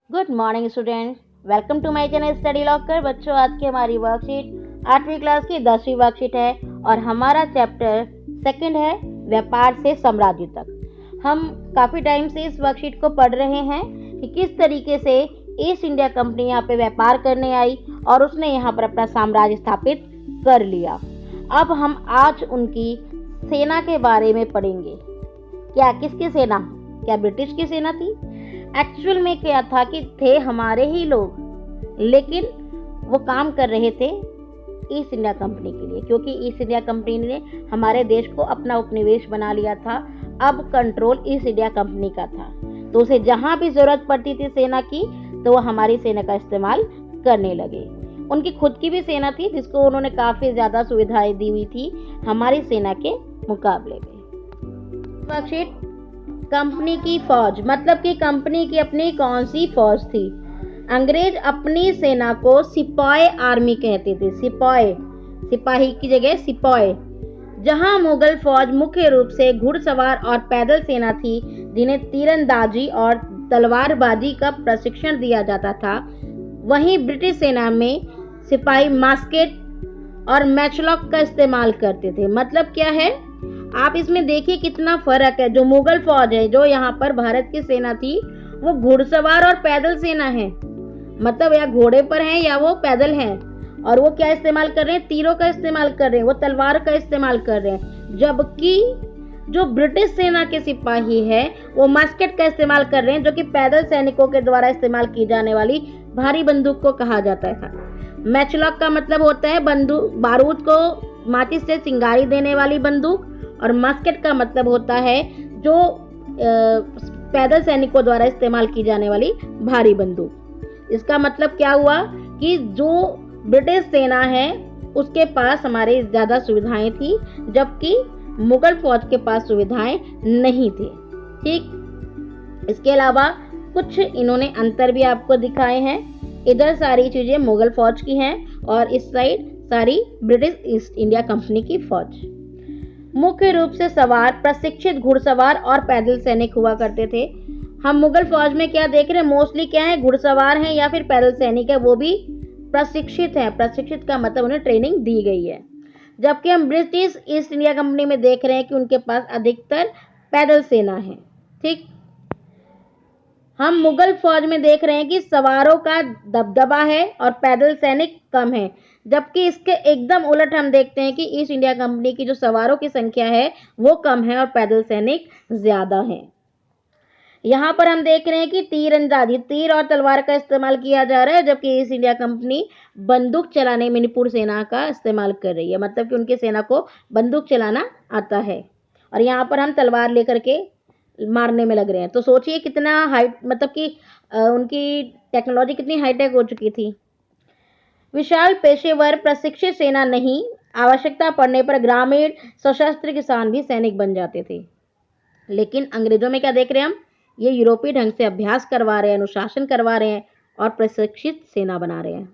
Good morning student. Welcome to my channel Study Locker. बच्चों, आज की हमारी वर्कशीट 8वीं क्लास की 10वीं वर्कशीट है और हमारा चैप्टर सेकंड है व्यापार से साम्राज्य तक। हम काफ़ी टाइम से इस वर्कशीट को पढ़ रहे हैं कि किस तरीके से ईस्ट इंडिया कंपनी यहाँ पे व्यापार करने आई और उसने यहाँ पर अपना साम्राज्य स्थापित कर लिया। अब हम आज उनकी सेना के बारे में पढ़ेंगे। क्या किसकी सेना? क्या ब्रिटिश की सेना थी? एक्चुअल में क्या था कि थे हमारे ही लोग, लेकिन वो काम कर रहे थे ईस्ट इंडिया कंपनी के लिए, क्योंकि ईस्ट इंडिया कंपनी ने हमारे देश को अपना उपनिवेश बना लिया था। अब कंट्रोल ईस्ट इंडिया कंपनी का था, तो उसे जहां भी जरूरत पड़ती थी सेना की, तो वो हमारी सेना का इस्तेमाल करने लगे। उनकी खुद की भी सेना थी, जिसको उन्होंने काफी ज्यादा सुविधाएं दी हुई थी हमारी सेना के मुकाबले में। वर्कशीट कंपनी की फौज, मतलब कि कंपनी की अपनी कौन सी फौज थी? अंग्रेज अपनी सेना को सिपाही आर्मी कहते थे। सिपाही, सिपाही की जगह सिपाही। जहां मुगल फौज मुख्य रूप से घुड़सवार और पैदल सेना थी, जिन्हें तीरंदाजी और तलवारबाजी का प्रशिक्षण दिया जाता था, वहीं ब्रिटिश सेना में सिपाही मास्केट और मैचलॉक का इस्तेमाल करते थे। मतलब क्या है, आप इसमें देखिए कितना फर्क है। जो मुगल फौज है, जो यहाँ पर भारत की सेना थी, वो घुड़सवार और पैदल सेना है, मतलब या घोड़े पर है या वो पैदल है। और वो क्या इस्तेमाल कर रहे हैं? तीरों का इस्तेमाल कर रहे हैं, वो तलवार का इस्तेमाल कर रहे हैं। जबकि जो ब्रिटिश सेना के सिपाही है, वो मस्केट का इस्तेमाल कर रहे हैं, जो कि पैदल सैनिकों के द्वारा इस्तेमाल की जाने वाली भारी बंदूक को कहा जाता था। मैचलॉक का मतलब होता है बंदूक, बारूद को माचिस से चिंगारी देने वाली बंदूक, और मस्केट का मतलब होता है जो पैदल सैनिकों द्वारा इस्तेमाल की जाने वाली भारी बंदूक। इसका मतलब क्या हुआ कि जो ब्रिटिश सेना है उसके पास हमारे ज्यादा सुविधाएं थी, जबकि मुगल फौज के पास सुविधाएं नहीं थी। ठीक, इसके अलावा कुछ इन्होंने अंतर भी आपको दिखाए हैं। इधर सारी चीजें मुगल फौज की हैं और इस साइड सारी ब्रिटिश ईस्ट इंडिया कंपनी की फौज। मुख्य रूप से सवार, प्रशिक्षित घुड़सवार और पैदल सैनिक हुआ करते थे। हम मुगल फौज में क्या देख रहे हैं? मोस्टली क्या है, घुड़सवार हैं या फिर पैदल सैनिक है, वो भी प्रशिक्षित है। प्रशिक्षित का मतलब उन्हें ट्रेनिंग दी गई है। जबकि हम ब्रिटिश ईस्ट इंडिया कंपनी में देख रहे हैं कि उनके पास अधिकतर पैदल सेना है। ठीक, हम मुगल फौज में देख रहे हैं कि सवारों का दबदबा है और पैदल सैनिक कम है। जबकि इसके एकदम उलट हम देखते हैं कि ईस्ट इंडिया कंपनी की जो सवारों की संख्या है वो कम है और पैदल सैनिक ज्यादा है। यहाँ पर हम देख रहे हैं कि तीरंदाजी, तीर और तलवार का इस्तेमाल किया जा रहा है, जबकि ईस्ट इंडिया कंपनी बंदूक चलाने में निपुण सेना का इस्तेमाल कर रही है। मतलब कि उनकी सेना को बंदूक चलाना आता है और यहाँ पर हम तलवार लेकर के मारने में लग रहे हैं। तो सोचिए कितना हाइट, मतलब कि उनकी टेक्नोलॉजी कितनी हाईटेक हो चुकी थी। विशाल पेशेवर प्रशिक्षित सेना नहीं, आवश्यकता पड़ने पर ग्रामीण सशस्त्र किसान भी सैनिक बन जाते थे। लेकिन अंग्रेजों में क्या देख रहे हैं हम? ये यूरोपीय ढंग से अभ्यास करवा रहे हैं, अनुशासन करवा रहे हैं और प्रशिक्षित सेना बना रहे हैं।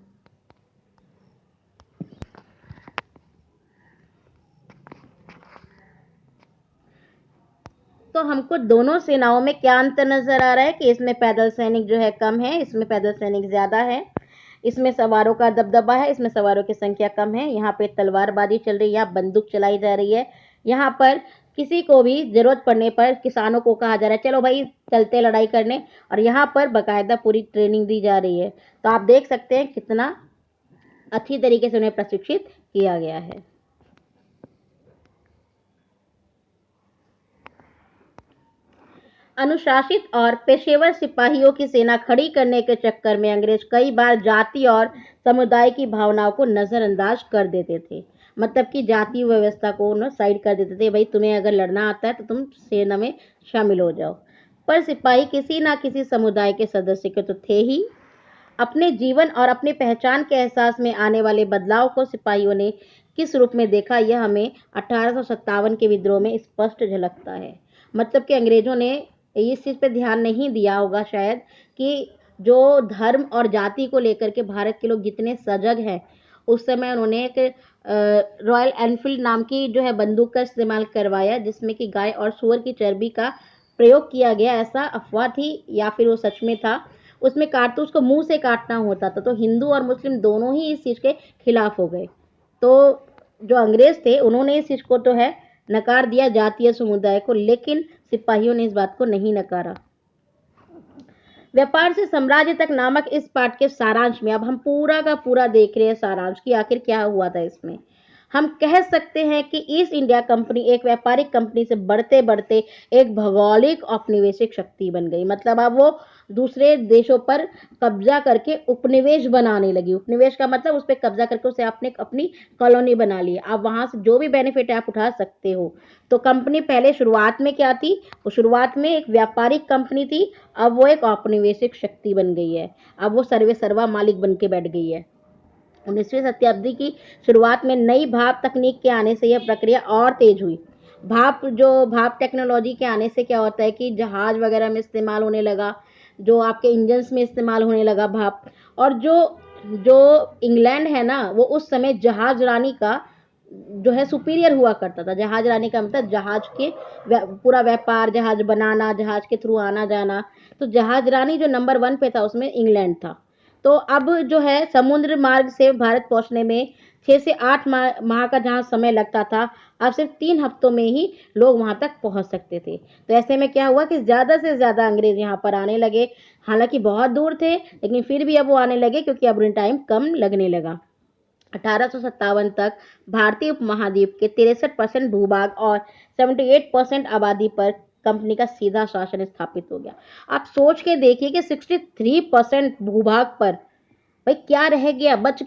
तो हमको दोनों सेनाओं में क्या अंतर नजर आ रहा है कि इसमें पैदल सैनिक जो है कम है, इसमें पैदल सैनिक ज्यादा है। इसमें सवारों का दबदबा है, इसमें सवारों की संख्या कम है। यहाँ पे तलवारबाजी चल रही है, यहाँ बंदूक चलाई जा रही है। यहाँ पर किसी को भी जरूरत पड़ने पर किसानों को कहा जा रहा है चलो भाई चलते लड़ाई करने, और यहाँ पर बाकायदा पूरी ट्रेनिंग दी जा रही है। तो आप देख सकते हैं कितना अच्छी तरीके से उन्हें प्रशिक्षित किया गया है। अनुशासित और पेशेवर सिपाहियों की सेना खड़ी करने के चक्कर में अंग्रेज कई बार जाति और समुदाय की भावनाओं को नजरअंदाज कर देते थे। मतलब कि जाति व्यवस्था को न साइड कर देते थे, भाई तुम्हें अगर लड़ना आता है तो तुम सेना में शामिल हो जाओ। पर सिपाही किसी ना किसी समुदाय के सदस्य के तो थे ही। अपने जीवन और अपनी पहचान के एहसास में आने वाले बदलाव को सिपाहियों ने किस रूप में देखा, यह हमें 1857 के विद्रोह में स्पष्ट झलकता है। मतलब कि अंग्रेजों ने इस चीज पे ध्यान नहीं दिया होगा शायद कि जो धर्म और जाति को लेकर के भारत के लोग जितने सजग हैं, उस समय उन्होंने एक रॉयल एनफील्ड नाम की जो है बंदूक का इस्तेमाल करवाया, जिसमें कि गाय और सूअर की चर्बी का प्रयोग किया गया। ऐसा अफवाह थी या फिर वो सच में था, उसमें कारतूस को मुंह से काटना होता था, तो हिंदू और मुस्लिम दोनों ही इस चीज़ के खिलाफ हो गए। तो जो अंग्रेज थे उन्होंने इस चीज़ को तो है नकार दिया जातीय समुदाय को, लेकिन सिपाहियों ने इस बात को नहीं नकारा। व्यापार से साम्राज्य तक नामक इस पाठ के सारांश में अब हम पूरा का पूरा देख रहे हैं सारांश की आखिर क्या हुआ था इसमें। हम कह सकते हैं कि ईस्ट इंडिया कंपनी एक व्यापारिक कंपनी से बढ़ते बढ़ते एक भौगोलिक औपनिवेशिक शक्ति बन गई। मतलब अब वो दूसरे देशों पर कब्जा करके उपनिवेश बनाने लगी। उपनिवेश का मतलब उस पर कब्जा करके उसे आपने अपनी कॉलोनी बना ली। आप वहां से जो भी बेनिफिट है आप उठा सकते हो। तो कंपनी पहले शुरुआत में क्या थी? वो शुरुआत में एक व्यापारिक कंपनी थी, अब वो एक औपनिवेशिक शक्ति बन गई है। अब वो सर्वे सर्वा मालिक बन के बैठ गई है। 19वीं शताब्दी की शुरुआत में नई भाप तकनीक के आने से यह प्रक्रिया और तेज हुई। भाप टेक्नोलॉजी के आने से क्या होता है कि जहाज वगैरह में इस्तेमाल होने लगा, जो आपके इंजन्स में इस्तेमाल होने लगा भाप। और जो जो इंग्लैंड है ना, वो उस समय जहाज रानी का जो है सुपीरियर हुआ करता था। जहाज रानी का मतलब जहाज के पूरा व्यापार, जहाज बनाना, जहाज के थ्रू आना जाना। तो जहाज रानी जो नंबर 1 पे था उसमें इंग्लैंड था। तो अब जो है समुद्र मार्ग से भारत पहुंचने में 6 से 8 माह का जहां समय लगता था, अब सिर्फ 3 हफ्तों में ही लोग वहां तक पहुंच सकते थे। तो ऐसे में क्या हुआ कि ज़्यादा से ज़्यादा अंग्रेज यहाँ पर आने लगे। हालांकि बहुत दूर थे, लेकिन फिर भी अब वो आने लगे क्योंकि अब उन्हें टाइम कम लगने लगा। 1857 तक भारतीय उपमहाद्वीप के 63% भूभाग और 78% आबादी पर कंपनी का सीधा शासन स्थापित हो गया। आप सोच के देखिए कि 63% भूभाग पर भाई क्या रह गया, बच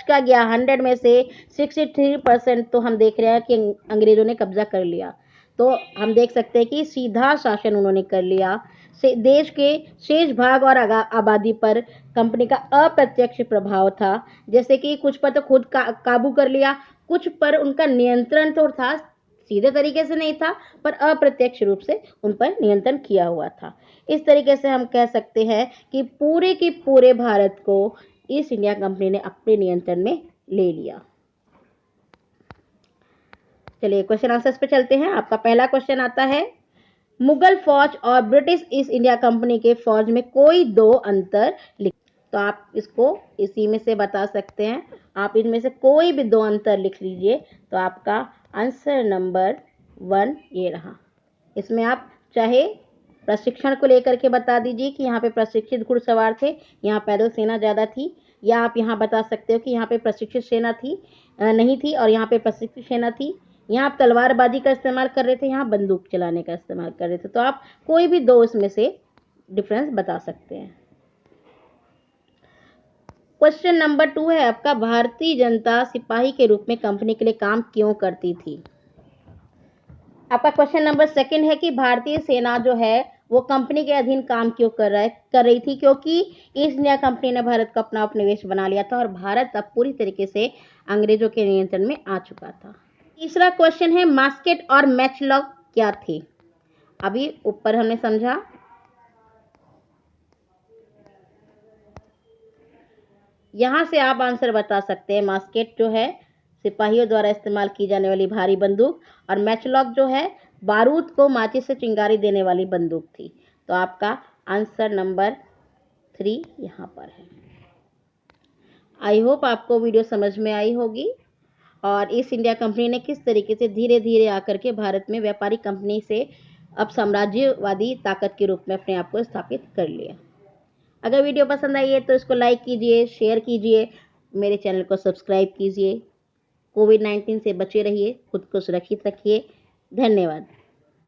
का गया। 100 में से 63% तो हम देख रहे हैं कि अंग्रेजों ने कब्जा कर लिया। तो हम देख सकते हैं कि सीधा शासन उन्होंने कर लिया। से देश के शेष भाग और आबादी पर कंपनी का अप्रत्यक्ष प्रभाव था। जैसे कि कुछ पर तो खुद काबू कर लिया, कुछ पर उनका नियंत्रण तो था, सीधे तरीके से नहीं था पर अप्रत्यक्ष रूप से उन पर नियंत्रण किया हुआ था। इस तरीके से हम कह सकते हैं कि पूरे के पूरे भारत को ईस्ट इंडिया कंपनी ने अपने नियंत्रण में ले लिया। चलिए क्वेश्चन आंसर्स पे चलते हैं। आपका पहला क्वेश्चन आता है, मुगल फौज और ब्रिटिश ईस्ट इंडिया कंपनी के फौज में कोई दो अंतर लिख। तो आप इसको इसी में से बता सकते हैं। आप इनमें से कोई भी दो अंतर लिख लीजिए तो आपका आंसर नंबर 1 ये रहा। इसमें आप चाहे प्रशिक्षण को लेकर के बता दीजिए कि यहाँ पे प्रशिक्षित घुड़सवार थे, यहाँ पैदल सेना ज़्यादा थी, या आप यहाँ बता सकते हो कि यहाँ पे प्रशिक्षित सेना थी नहीं थी और यहाँ पे प्रशिक्षित सेना थी। यहाँ आप तलवारबाजी का इस्तेमाल कर रहे थे, यहाँ बंदूक चलाने का इस्तेमाल कर रहे थे। तो आप कोई भी दो इसमें से डिफरेंस बता सकते हैं। क्वेश्चन नंबर 2 है आपका, भारतीय जनता सिपाही के रूप में कंपनी के लिए काम क्यों करती थी? आपका क्वेश्चन नंबर 2 है कि भारतीय सेना जो है वो कंपनी के अधीन काम क्यों कर रही थी? क्योंकि ईस्ट इंडिया कंपनी ने भारत को अपना उपनिवेश बना लिया था और भारत अब पूरी तरीके से अंग्रेजों के नियंत्रण में आ चुका था। तीसरा क्वेश्चन है, मास्केट और मैचलॉक क्या थे? अभी ऊपर हमने समझा। यहां से आप आंसर बता सकते हैं। मास्केट जो है सिपाहियों द्वारा इस्तेमाल की जाने वाली भारी बंदूक, और मैचलॉक जो है बारूद को माचिस से चिंगारी देने वाली बंदूक थी। तो आपका आंसर नंबर 3 यहाँ पर है। आई होप आपको वीडियो समझ में आई होगी और ईस्ट इंडिया कंपनी ने किस तरीके से धीरे धीरे आकर के भारत में व्यापारिक कंपनी से अब साम्राज्यवादी ताकत के रूप में अपने आप को स्थापित कर लिया। अगर वीडियो पसंद आई है तो इसको लाइक कीजिए, शेयर कीजिए, मेरे चैनल को सब्सक्राइब कीजिए। कोविड-19 से बचे रहिए, खुद को सुरक्षित रखिए। धन्यवाद।